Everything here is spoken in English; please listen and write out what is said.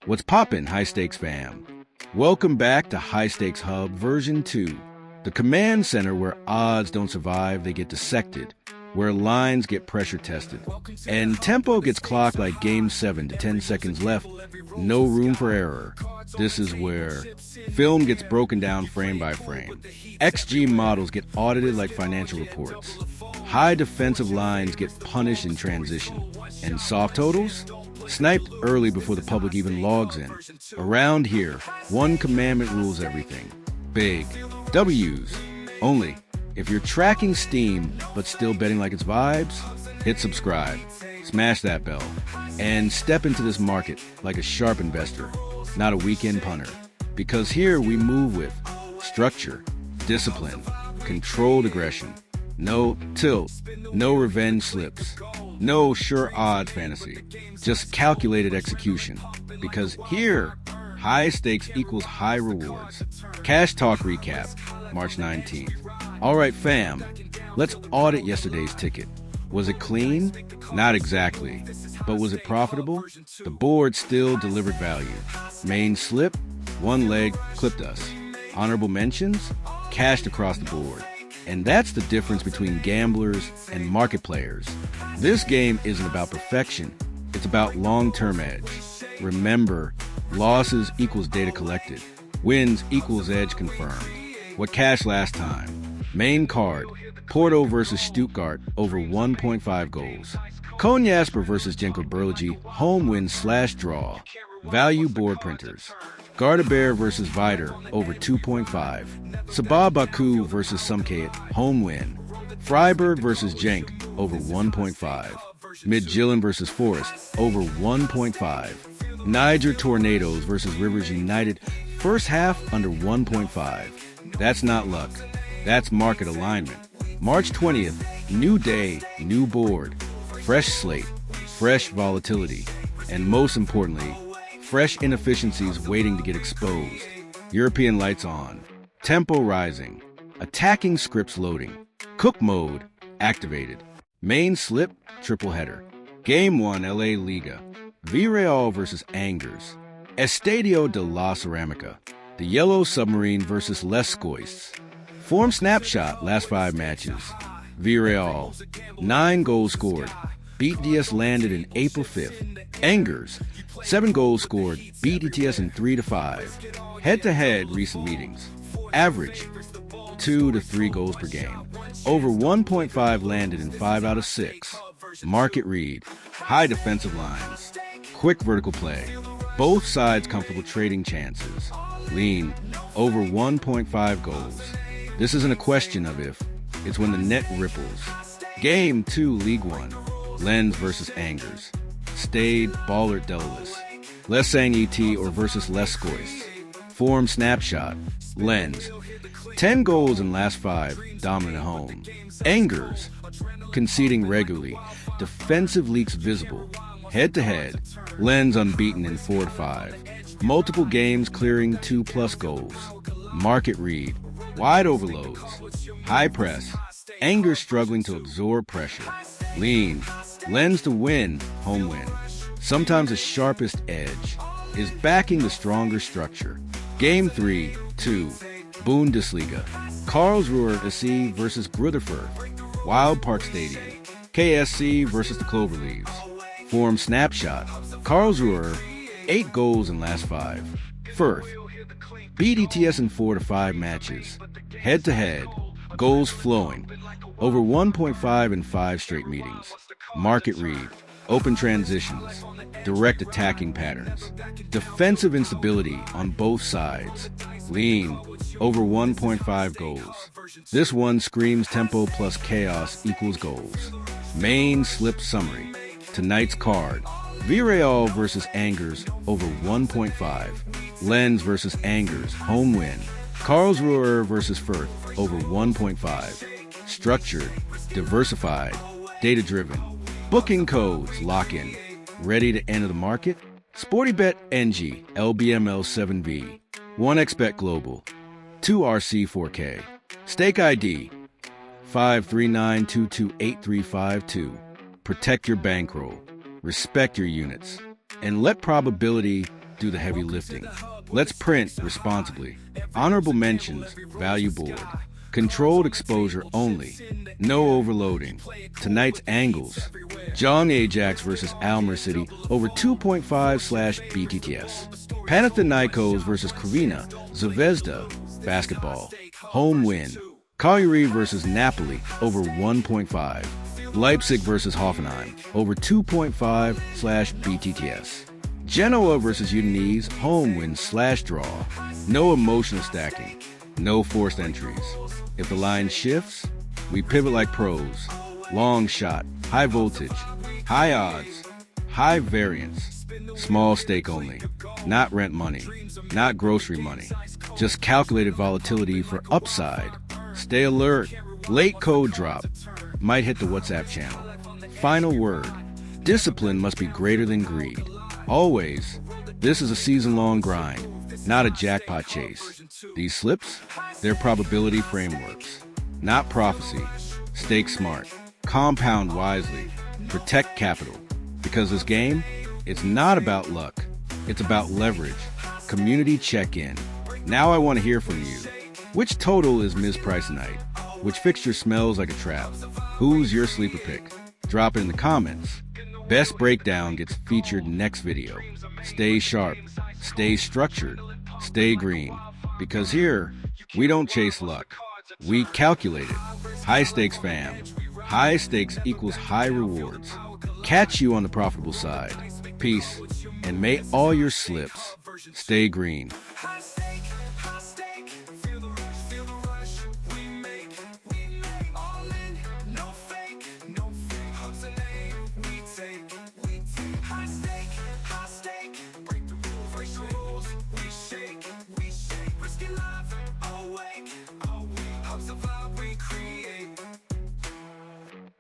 What's poppin', High Stakes fam? Welcome back to High Stakes Hub version 2, the command center where odds don't survive, they get dissected, where lines get pressure tested, and tempo gets clocked like Game 7 to 10 seconds left, no room for error. This is where film gets broken down frame by frame. XG models get audited like financial reports. High defensive lines get punished in transition. And soft totals? Sniped early before the public even logs in. Around here, one commandment rules everything. Big W's. Only. If you're tracking Steam but still betting like it's vibes, hit subscribe, smash that bell, and step into this market like a sharp investor, not a weekend punter. Because here we move with structure, discipline, controlled aggression, no tilt, no revenge slips, no sure odds fantasy, just calculated execution. Because here, high stakes equals high rewards. Cash Talk recap, March 19th. All right, fam, let's audit yesterday's ticket. Was it clean? Not exactly. But was it profitable? The board still delivered value. Main slip, one leg clipped us. Honorable mentions, cashed across the board. And that's the difference between gamblers and market players. This game isn't about perfection. It's about long-term edge. Remember, losses equals data collected. Wins equals edge confirmed. What cashed last time? Main card, Porto versus Stuttgart, over 1.5 goals. Konyaspor versus Jenko Berligi, home win / draw. Value board printers. Gardabear versus Vider, over 2.5. Sabah Baku versus Sumkayat, home win. Freiburg versus Genk, over 1.5. Midtjylland versus Forest, over 1.5. Niger Tornadoes versus Rivers United, first half under 1.5. That's not luck. That's market alignment. March 20th, new day, new board. Fresh slate, fresh volatility, and most importantly, fresh inefficiencies waiting to get exposed. European lights on. Tempo rising. Attacking scripts loading. Cook mode activated. Main slip, triple header. Game 1 LA Liga. Villarreal versus Angers. Estadio de la Ceramica. The Yellow Submarine versus Les Scoists. Form snapshot, last 5 matches. Villarreal, 9 goals scored. Beat DS landed in April 5th. Angers, 7 goals scored. Beat ETS in 3-5. Head-to-head recent meetings. Average, 2 to 3 goals per game. Over 1.5 landed in 5 out of 6. Market read, high defensive lines. Quick vertical play. Both sides comfortable trading chances. Lean, over 1.5 goals. This isn't a question of if, it's when the net ripples. Game 2 League 1. Lens versus Angers. Stayed Ballard Delalis. Lesang ET or versus Les Scoists. Form snapshot. Lens. 10 goals in last 5, dominant at home. Angers. Conceding regularly. Defensive leaks visible. Head-to-head. Lens unbeaten in 4-5. Multiple games clearing 2+ goals. Market read. Wide overloads. High press. Angers struggling to absorb pressure. Lean. Lens to win. Home win. Sometimes the sharpest edge is backing the stronger structure. Game 3, 2. Bundesliga. Karlsruher SC versus Grutterford. Wild Park Stadium. KSC versus the Cloverleaves. Form snapshot. Karlsruher, 8 goals in last 5. Firth. Beat ETS in 4-5 matches. Head-to-head. Goals flowing. Over 1.5 in 5 straight meetings. Market read. Open transitions. Direct attacking patterns. Defensive instability on both sides. Lean. Over 1.5 goals. This one screams tempo plus chaos equals goals. Main slip summary. Tonight's card. Villarreal versus Angers, over 1.5. Lens versus Angers, home win. Karlsruher versus Firth, over 1.5. Structured, diversified, data-driven. Booking codes, lock-in. Ready to enter the market? SportyBet NG, LBML7V. 1xBet Global. 2RC4K. Stake ID. 539228352. Protect your bankroll. Respect your units. And let probability do the heavy lifting. Let's print responsibly. Honorable mentions, value board. Controlled exposure only. No overloading. Tonight's angles. John Ajax versus Almer City over 2.5/BTTS. Panathinaikos versus Crvena Zvezda basketball. Home win. Cagliari versus Napoli over 1.5. Leipzig versus Hoffenheim over 2.5/BTTS. Genoa versus Udinese home win/draw. No emotional stacking. No forced entries. If the line shifts, we pivot like pros. Long shot, high voltage, high odds, high variance. Small stake only. Not rent money, not grocery money. Just calculated volatility for upside. Stay alert. Late code drop. Might hit the WhatsApp channel. Final word. Discipline must be greater than greed. Always. This is a season-long grind, not a jackpot chase. These slips, they're probability frameworks, not prophecy. Stake smart. Compound wisely. Protect capital. Because this game, it's not about luck. It's about leverage. Community check-in. Now I want to hear from you. Which total is mispriced tonight? Which fixture smells like a trap? Who's your sleeper pick? Drop it in the comments. Best breakdown gets featured next video. Stay sharp. Stay structured. Stay green. Because here, we don't chase luck. We calculate it. High stakes fam. High stakes equals high rewards. Catch you on the profitable side. Peace. And may all your slips stay green.